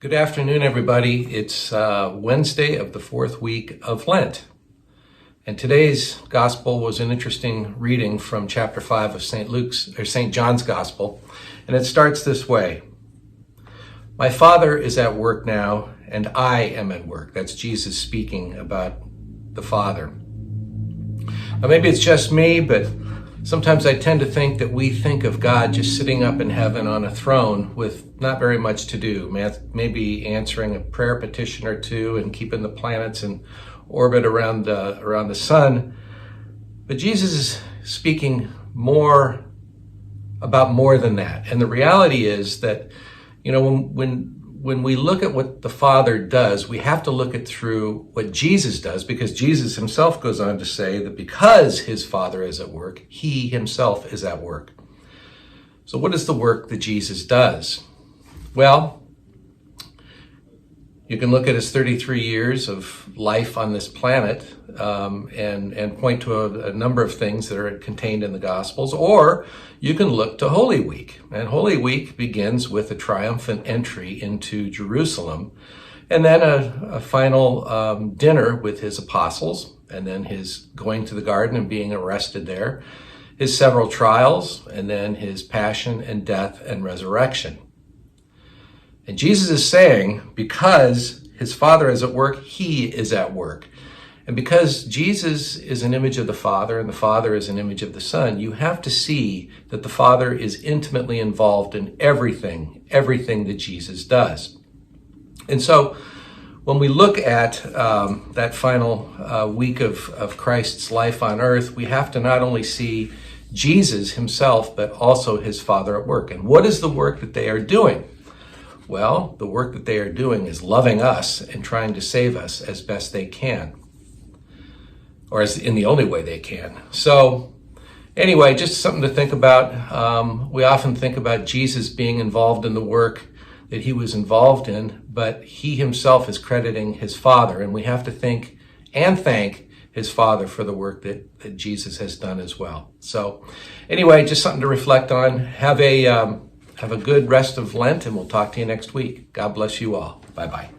Good afternoon, everybody. It's Wednesday of the fourth week of Lent. And today's gospel was an interesting reading from chapter 5 of St. John's Gospel. And it starts this way. My Father is at work now, and I am at work. That's Jesus speaking about the Father. Now, maybe it's just me, but sometimes I tend to think that we think of God just sitting up in heaven on a throne with not very much to do, maybe answering a prayer petition or two and keeping the planets in orbit around the sun. But Jesus is speaking more than that. And the reality is that, when we look at what the Father does, we have to look at through what Jesus does, because Jesus himself goes on to say that because his Father is at work, he himself is at work. So what is the work that Jesus does? Well, you can look at his 33 years of life on this planet and point to a number of things that are contained in the Gospels, or you can look to Holy Week. And Holy Week begins with a triumphant entry into Jerusalem, and then a final dinner with his apostles, and then his going to the garden and being arrested there, his several trials, and then his passion and death and resurrection. And Jesus is saying, because his Father is at work, he is at work. And because Jesus is an image of the Father and the Father is an image of the Son, you have to see that the Father is intimately involved in everything that Jesus does. And so when we look at that final week of Christ's life on earth, we have to not only see Jesus himself, but also his Father at work. And what is the work that they are doing? Well, the work that they are doing is loving us and trying to save us as best they can, or as in the only way they can. So anyway, just something to think about. We often think about Jesus being involved in the work that he was involved in, but he himself is crediting his Father, and we have to think and thank his Father for the work that Jesus has done as well. So anyway, just something to reflect on. Have a good rest of Lent, and we'll talk to you next week. God bless you all. Bye-bye.